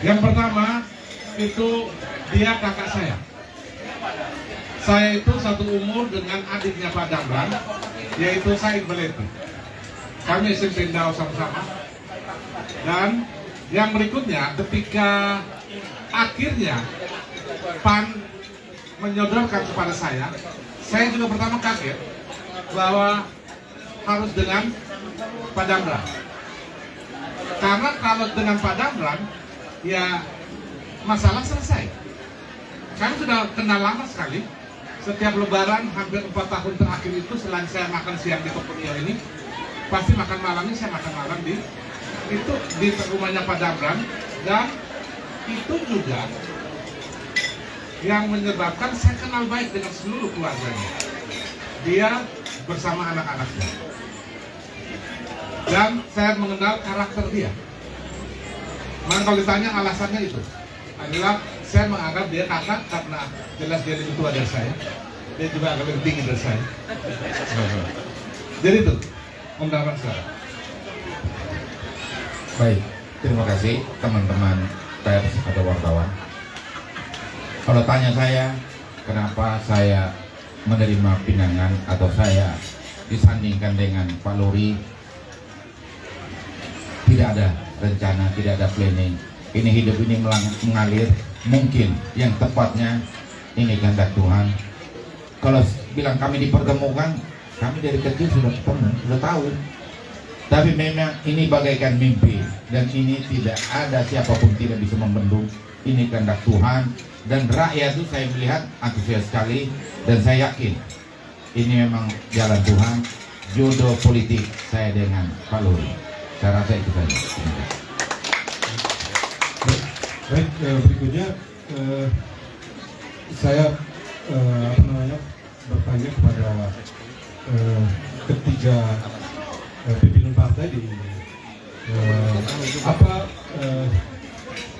Yang pertama itu dia kakak saya. Saya itu satu umur dengan adiknya Pak Damran, yaitu Said Beleti. Kami SMP Indau sama-sama. Dan yang berikutnya, ketika akhirnya PAN menyodorkan kepada saya juga pertama kaget bahwa harus dengan Pak Damran. Karena kalau dengan Pak Damran, ya masalah selesai. Kami sudah kenal lama sekali. Setiap lebaran hampir 4 tahun terakhir itu, selain saya makan siang di Tokopedia ini, pasti makan malamnya saya makan malam di rumahnya Pak Damran. Dan itu juga yang menyebabkan saya kenal baik dengan seluruh keluarganya. Dia bersama anak-anaknya. Dan saya mengenal karakter dia. Maka kalau ditanya alasannya itu adalah saya menganggap dia kakak karena jelas dia lebih tua dari saya. Dia juga agak lebih tinggi dari saya. Jadi itu Om Damran sekarang. Baik, terima kasih teman-teman pers atau wartawan. Kalau tanya saya, kenapa saya menerima pinangan atau saya disandingkan dengan Pak Lori, tidak ada rencana, tidak ada planning. Ini hidup ini mengalir, mungkin yang tepatnya ini kehendak Tuhan. Kalau bilang kami dipertemukan, kami dari kecil sudah ketemu, sudah tahu. Tapi memang ini bagaikan mimpi, dan ini tidak ada siapapun tidak bisa membendung. Ini kehendak Tuhan, dan rakyat itu saya melihat antusias sekali, dan saya yakin ini memang jalan Tuhan. Jodoh politik saya dengan Pak Lori, saya rasa itu saja. Baik, berikutnya saya bertanya kepada ketiga pimpinan partai di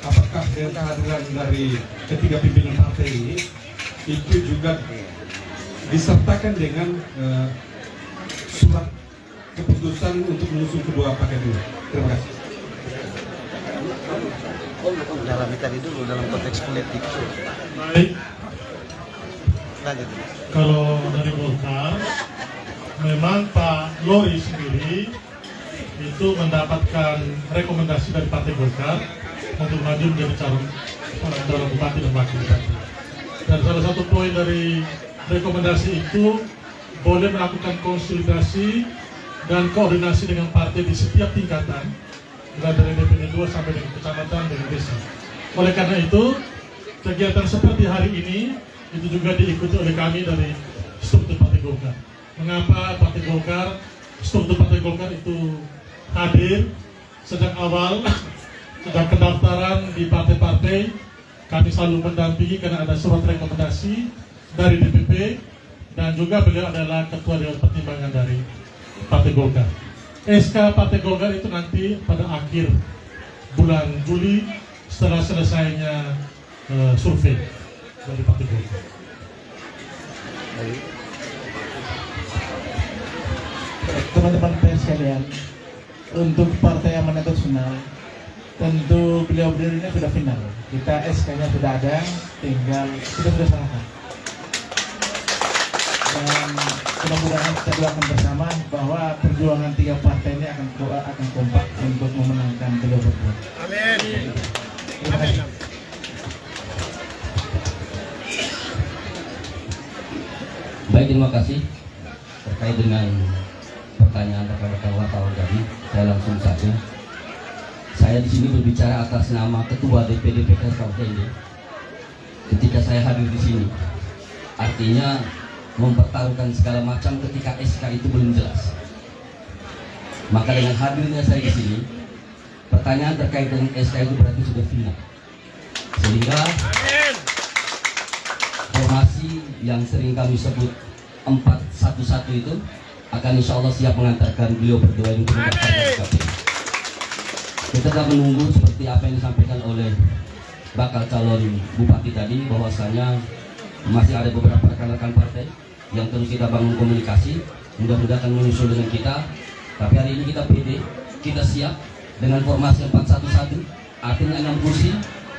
apakah kehadiran dari ketiga pimpinan partai ini itu juga disertakan dengan surat keputusan untuk mengusung kedua paket ini. Terima kasih. Dalami tadi dulu dalam konteks politik. Baik, Lanjut. kalau dari Golkar, memang Pak Lori sendiri itu mendapatkan rekomendasi dari Partai Golkar untuk maju menjadi calon bupati dan wakil bupati. Dan salah satu poin dari rekomendasi itu boleh melakukan konsolidasi dan koordinasi dengan partai di setiap tingkatan, mulai dari DPD 2 sampai dengan kecamatan dan desa. Oleh karena itu, kegiatan seperti hari ini itu juga diikuti oleh kami dari struktur Partai Golkar. Mengapa Partai Golkar, struktur Partai Golkar itu hadir sejak awal, sejak pendaftaran di partai-partai, kami selalu mendampingi karena ada surat rekomendasi dari DPP, dan juga beliau adalah Ketua Dewan Pertimbangan dari Partai Golkar. SK Partai Golkar itu nanti pada akhir bulan Juli setelah selesainya survei dari Partai Golkar. Teman-teman pers sekalian, untuk Partai Amanat Nasional, tentu beliau-beliau ini sudah final. Kita SK-nya sudah ada, tinggal kita sudah serahkan. Dan mudah-mudahan kita doakan bersama bahwa perjuangan tiga partai ini akan kompak untuk memenangkan beliau berdua. Amin. Terima kasih. Baik, terima kasih. Terkait dengan pertanyaan rekan-rekan wartawan tadi, saya langsung saja. Saya di sini berbicara atas nama Ketua DPD PKS Partai ini. Ketika saya hadir di sini, artinya mempertaruhkan segala macam ketika SK itu belum jelas. Maka dengan hadirnya saya di sini, pertanyaan terkait dengan SK itu berarti sudah final. Sehingga formasi yang sering kami sebut 411 itu akan insya Allah siap mengantarkan beliau berdua untuk mendaftarkan ke KPU. Kita akan menunggu seperti apa yang disampaikan oleh bakal calon bupati tadi, bahwasanya masih ada beberapa rekan-rekan partai yang terus kita bangun komunikasi, mudah-mudahan akan menyusul dengan kita. Tapi hari ini kita pede, kita siap dengan formasi 411, artinya 6 kursi,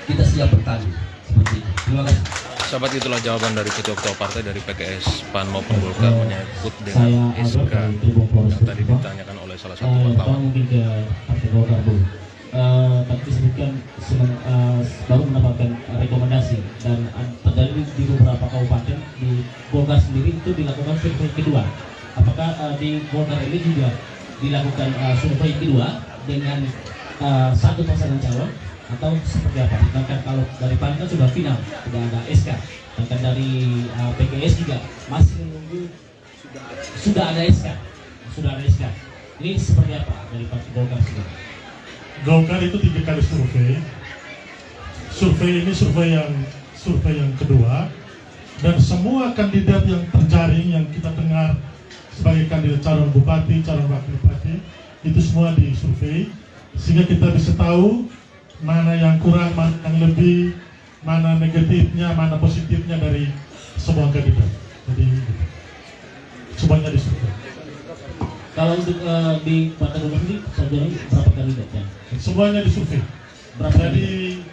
kita siap bertanding. Seperti itu. Terima kasih. Sahabat, itulah jawaban dari ketua-ketua partai dari PKS, PAN maupun Golkar menyangkut dengan Saya SK dari Tribun Polres yang tadi Bogor. ditanyakan oleh salah satu Kalau wartawan. mungkin ke Partai Golkar dulu. Tadi disebutkan baru mendapatkan rekomendasi dan terjadi di beberapa kabupaten di Golkar sendiri itu dilakukan survei kedua. Apakah di Golkar ini juga dilakukan survei kedua dengan satu pasangan calon atau seperti apa? Sedangkan kalau dari PAN kan sudah final, sudah ada SK. Sedangkan dari PKS juga masih menunggu sudah ada SK. Ini seperti apa dari Partai Golkar sendiri? Golkar itu 3 kali survei. Survei ini survei yang kedua, dan semua kandidat yang terjaring yang kita dengar sebagai kandidat calon bupati, calon wakil bupati itu semua disurvei sehingga kita bisa tahu mana yang kurang, mana yang lebih, mana negatifnya, mana positifnya dari semua kandidat. Jadi semuanya disurvei. Kalau untuk di Partai Golkar sendiri saudara berapa kandidatnya? Semuanya disurvei. Berapa? Jadi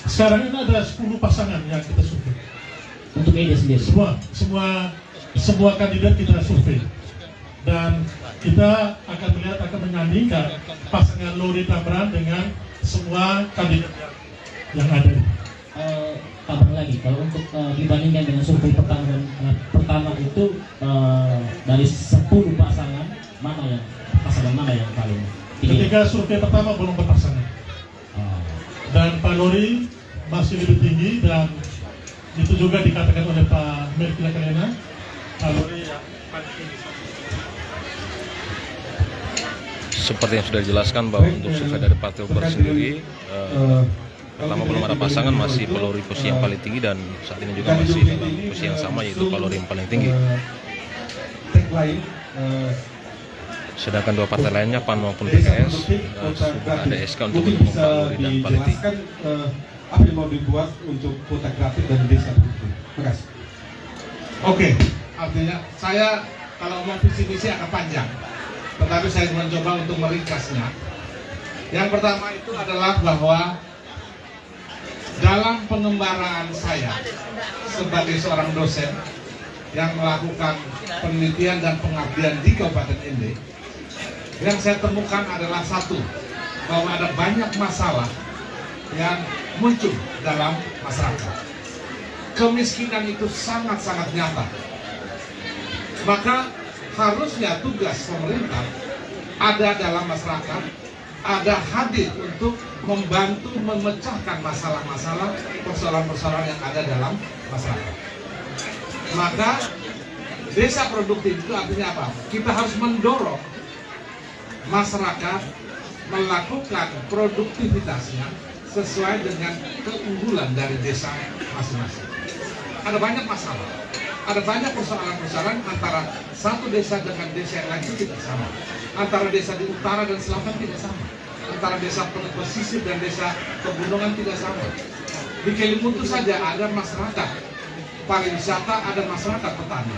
sekarang ini ada 10 pasangan yang kita survei. Untuk media sendiri. Semua kandidat kita survei, dan kita akan melihat, akan menyandingkan pasangan Lori Tamran dengan semua kandidat yang ada. Kabar lagi kalau untuk dibandingkan dengan survei pertama itu dari 10 pasangan mana yang paling tinggi? Ketika survei pertama belum berpasangan, dan Pak Lori masih lebih tinggi, dan itu juga dikatakan oleh Pak Melki Lakalena, Pak Lori yang paling tinggi. Seperti yang sudah dijelaskan bahwa untuk survei dari Partai Golkar sendiri, pertama belum ada pasangan, masih Pak Lori posisi yang paling tinggi, dan saat ini juga masih dalam posisi yang sama, yaitu Pak Lori yang paling tinggi. Tagline Sedangkan 2 partai lainnya, PAN maupun PKS, sudah ada SK untuk mendukung Pak Lori dan Pak Liti. Apa yang mau dibuat untuk kota kreatif dan desa produktif? Terima kasih. Oke, artinya saya kalau mau visi misi agak panjang, tetapi saya mencoba untuk meringkasnya. Yang pertama itu adalah bahwa dalam pengembaraan saya sebagai seorang dosen yang melakukan penelitian dan pengabdian di Kabupaten Ende, yang saya temukan adalah satu, bahwa ada banyak masalah yang muncul dalam masyarakat. Kemiskinan itu sangat-sangat nyata. Maka harusnya tugas pemerintah ada dalam masyarakat, ada hadir untuk membantu memecahkan masalah-masalah, persoalan-persoalan yang ada dalam masyarakat. Maka desa produktif itu artinya apa? Kita harus mendorong masyarakat melakukan produktivitasnya sesuai dengan keunggulan dari desa masing-masing. Ada banyak masalah, ada banyak persoalan-persoalan antara satu desa dengan desa yang lain itu tidak sama. Antara desa di utara dan selatan tidak sama. Antara desa pesisir dan desa pegunungan tidak sama. Di Kelimutu saja ada masyarakat pariwisata, ada masyarakat petani.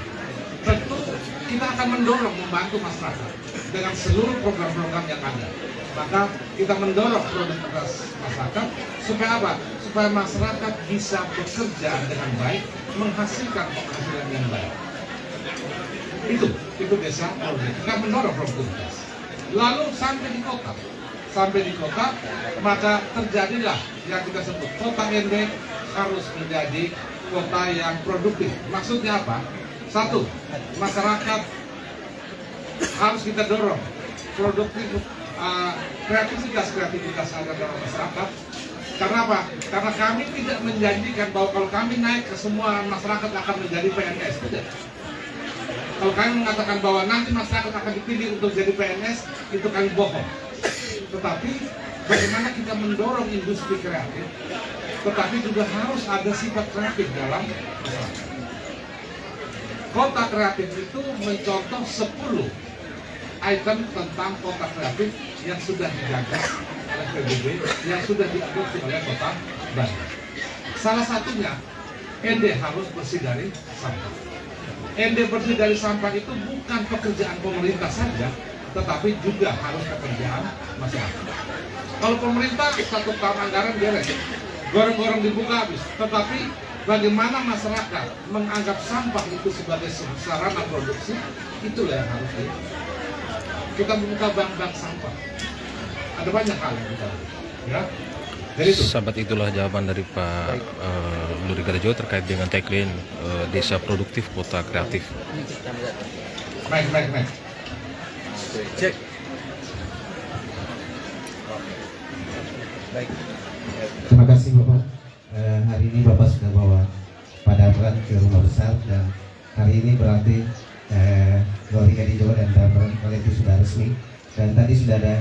Tentu kita akan mendorong, membantu masyarakat dengan seluruh program-program yang ada. Maka kita mendorong produktivitas masyarakat supaya apa? Supaya masyarakat bisa bekerja dengan baik, menghasilkan penghasilan yang baik. Itu desa produktif. Kita mendorong produktivitas. Lalu sampai di kota, maka terjadilah yang kita sebut kota Ende harus menjadi kota yang produktif. Maksudnya apa? Satu, masyarakat harus kita dorong produktif, kreativitas ada dalam masyarakat. Karena apa? Karena kami tidak menjanjikan bahwa kalau kami naik ke semua masyarakat akan menjadi PNS. Tidak. Kalau kami mengatakan bahwa nanti masyarakat akan dipilih untuk jadi PNS, itu kami bohong. Tetapi bagaimana kita mendorong industri kreatif, tetapi juga harus ada sifat kreatif dalam masyarakat. Kota kreatif itu mencontoh 10 item tentang kota kreatif yang sudah digagas oleh PBB, yang sudah diadopsi oleh Kota Bandung. Salah satunya, Ende harus bersih dari sampah. Ende bersih dari sampah itu bukan pekerjaan pemerintah saja, tetapi juga harus kekerjaan masyarakat. Kalau pemerintah 1 tahun anggaran beres, gorong-gorong dibuka habis, tetapi bagaimana masyarakat menganggap sampah itu sebagai sarana produksi, itulah yang harus kita membuka bank-bank sampah. Ada banyak hal yang kita ya. Jadi itu. Sahabat, itulah jawaban dari Pak Luri Gadajo terkait dengan tagline Desa Produktif Kota Kreatif. Baik. Cek. Baik. Terima kasih Bapak. Hari ini Bapak sudah bawa Pak Damran ke rumah besar, dan hari ini berarti Luri Gadajo dan Damran itu sudah resmi, dan tadi sudah ada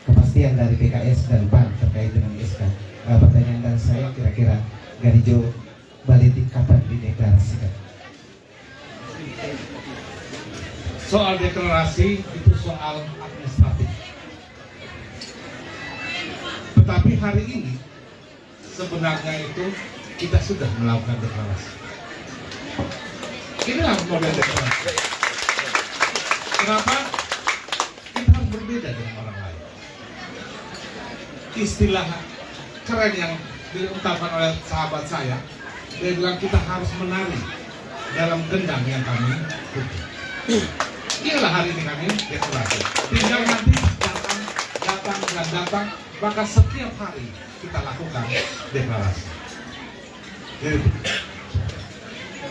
kepastian dari PKS dan PAN terkait dengan SK. Pertanyaan dari saya, kira-kira Gadajo Baleti kapan dideklarasikan? Soal deklarasi itu soal administratif. Tetapi hari ini sebenarnya itu kita sudah melakukan deklarasi. Inilah model deklarasi. Kenapa? Kita harus berbeda dengan orang lain. Istilah keren yang diungkapkan oleh sahabat saya, dia bilang kita harus menari dalam gendang yang kami punya. Inilah hari ini kami deklarasi. Tinggal nanti datang, maka setiap hari kita lakukan deklarasi. Jadi,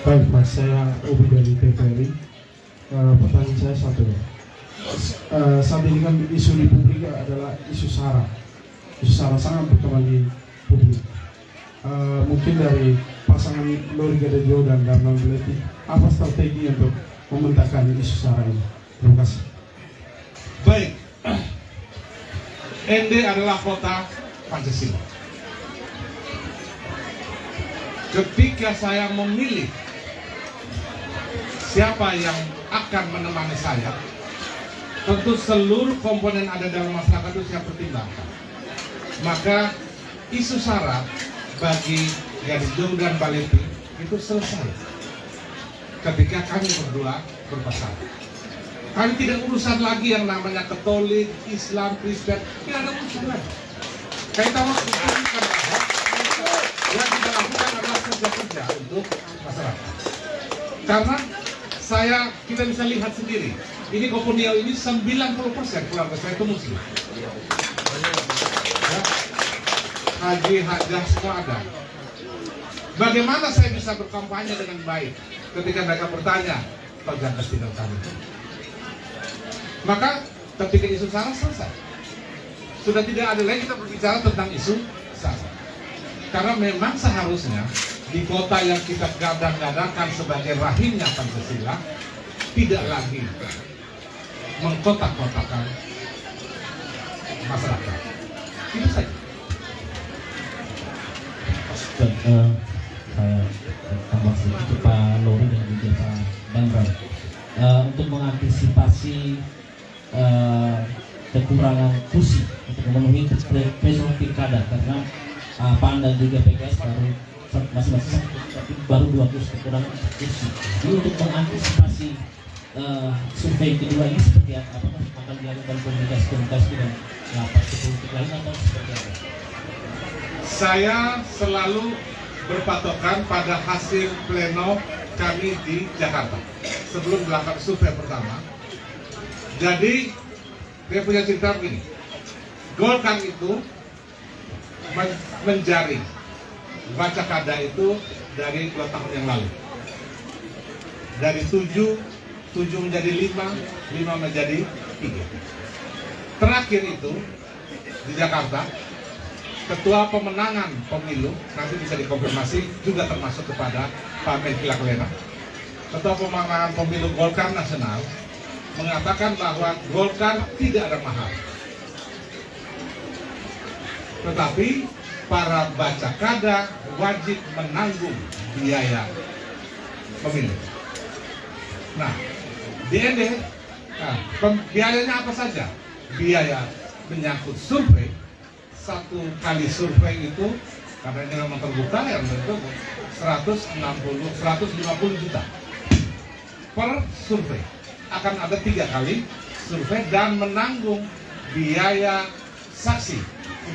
Baik Mas, saya Ubi dari TVRI. Pertanyaan saya satu. Saat ini kan isu di publik adalah isu SARA. Isu SARA sangat berkembang di publik. Mungkin dari pasangan Luri Gadajo dan Damran Baleti, apa strategi untuk mementakkan isu SARA ini? Terima kasih. baik, ND adalah kota Pancasila. Ketika saya memilih siapa yang akan menemani saya, tentu seluruh komponen ada dalam masyarakat itu saya pertimbangkan. Maka isu SARA bagi Gadajo dan Baleti itu selesai ketika kami berdua berpasangan. Kami tidak urusan lagi yang namanya Katolik, Islam, Kristen, tidak ada urusan lagi. Kita mau menunjukkan bahwa yang kita lakukan adalah kerja-kerja untuk masyarakat. Karena kita bisa lihat sendiri, ini Kopunio ini 90% keluarga saya itu Muslim. Ya. Haji, hajah, semua ada. Bagaimana saya bisa berkampanye dengan baik ketika mereka bertanya, Pak Jangas tinggal kami? Maka ketika isu SARA selesai, sudah tidak ada lagi kita berbicara tentang isu SARA. Karena memang seharusnya di kota yang kita gadang-gadangkan sebagai rahimnya Pancasila tidak lagi mengkotak-kotakan masyarakat. Itu saja. Saya tambah sedikit Pak Luri dan juga Pak Damran, untuk mengantisipasi kekurangan kursi untuk memenuhi besok pilkada, karena PAN dan juga PKS masing-masing baru 2 kursi kekurangan kursi. Jadi untuk mengantisipasi survei kedua ini seperti apa? Apakah akan dilakukan komunikasi dengan partai politik lain atau seperti apa? Saya selalu berpatokan pada hasil pleno kami di Jakarta sebelum melakukan survei pertama. Jadi dia punya cerita begini, Golkar itu menjaring baca kada itu dari 2 tahun yang lalu, dari 7 menjadi 5 menjadi 3. Terakhir itu di Jakarta, ketua pemenangan pemilu, nanti bisa dikonfirmasi juga termasuk kepada Pak Melki Laklena, ketua pemenangan pemilu Golkar Nasional mengatakan bahwa Golkar tidak ada mahar, tetapi para baca kada wajib menanggung biaya pemilu. Nah, di ND, biayanya apa saja? Biaya menyangkut survei. 1 kali survei itu, karena ini memang terbuka ya, untuk 150 juta per survei. Akan ada 3 kali survei dan menanggung biaya saksi.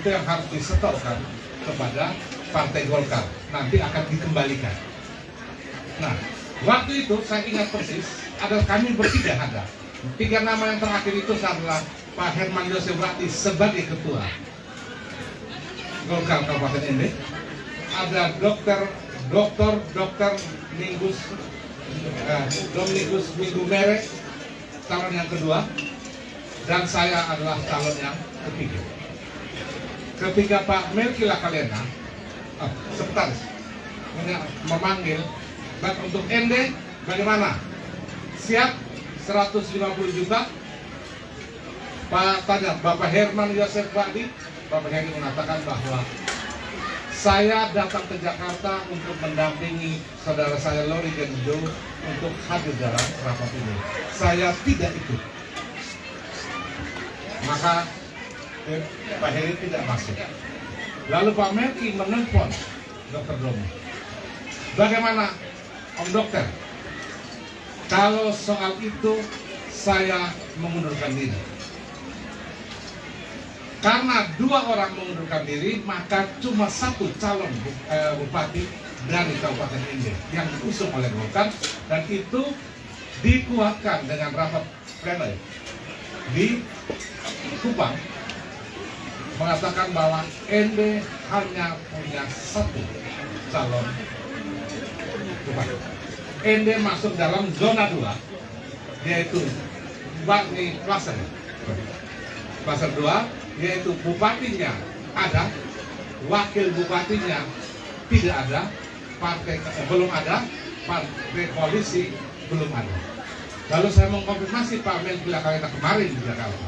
Itu yang harus disetorkan kepada Partai Golkar. Nanti akan dikembalikan. Nah, waktu itu saya ingat persis, ada kami bertiga ada. 3 nama yang terakhir itu adalah Pak Herman Yosef Bakti sebagai ketua Golkar Kabupaten Ende. Ada Dr. Dominikus Minggu Mere, calon yang kedua, dan saya adalah calon yang ketiga. Ketika Pak Melki Lakalena sekretaris memanggil, dan untuk Ende bagaimana? Siap 150 juta. Pak tanya Bapak Herman Yosef Bakti, Bapak Heri mengatakan bahwa saya datang ke Jakarta untuk mendampingi saudara saya Lori Gedijo untuk hadir dalam rapat ini. Saya tidak ikut. Maka Pak Heri tidak masuk. Lalu Pak Melki menelpon Dr. Domi. Bagaimana Om Dokter? Kalau soal itu saya mengundurkan diri. Karena 2 orang mengundurkan diri, maka cuma 1 calon bupati dari Kabupaten Ende yang diusung oleh Golkar, dan itu dikuatkan dengan rapat pleno di Kupang, mengatakan bahwa Ende hanya punya 1 calon bupati. Ende masuk dalam zona 2, yaitu Bakti Klaster 2, yaitu bupatinya ada, wakil bupatinya tidak ada, belum ada, partai koalisi belum ada. Lalu saya mengkonfirmasi Pak Melki Lakalena kemarin di Jakarta.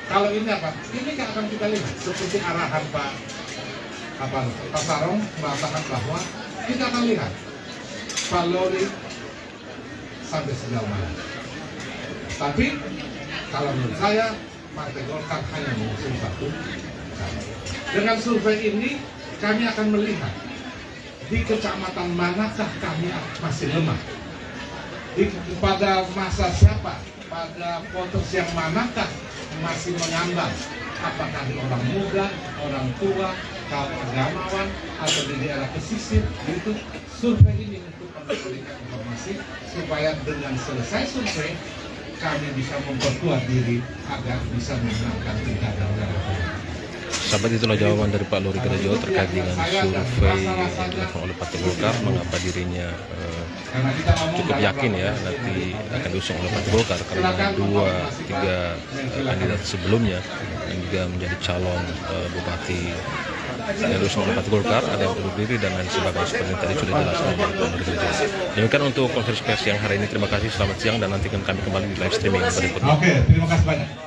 Kalau ini apa? Ini akan kita lihat seperti arahan Pak Sarong mengatakan bahwa kita akan lihat Pak Lori sampai sejauh mana. Tapi kalau menurut saya Partai Golkar hanya mengusung 1. Dengan survei ini kami akan melihat di kecamatan manakah kami masih lemah, pada masa siapa, pada voters yang manakah masih mengambang, apakah di orang muda, orang tua, kaum agamawan, atau di daerah pesisir. Itu survei ini untuk memberikan informasi supaya dengan selesai survei kami bisa memperkuat diri agar bisa memenangkan pilkada. Sahabat, itulah jawaban dari Pak Lori Gedijo terkait dengan survei yang dilakukan oleh Partai Golkar, mengapa dirinya cukup yakin ya nanti akan diusung oleh Partai Golkar karena 2-3 kandidat sebelumnya yang juga menjadi calon bupati yang diusung oleh Partai Golkar, ada yang undur diri dan lain sebagainya, seperti yang tadi sudah dijelaskan oleh Pak Lori Gedijo. Demikian untuk konferensi pers yang hari ini. Terima kasih, selamat siang, dan nantikan kami kembali di live streaming berikutnya. Oke, terima kasih banyak.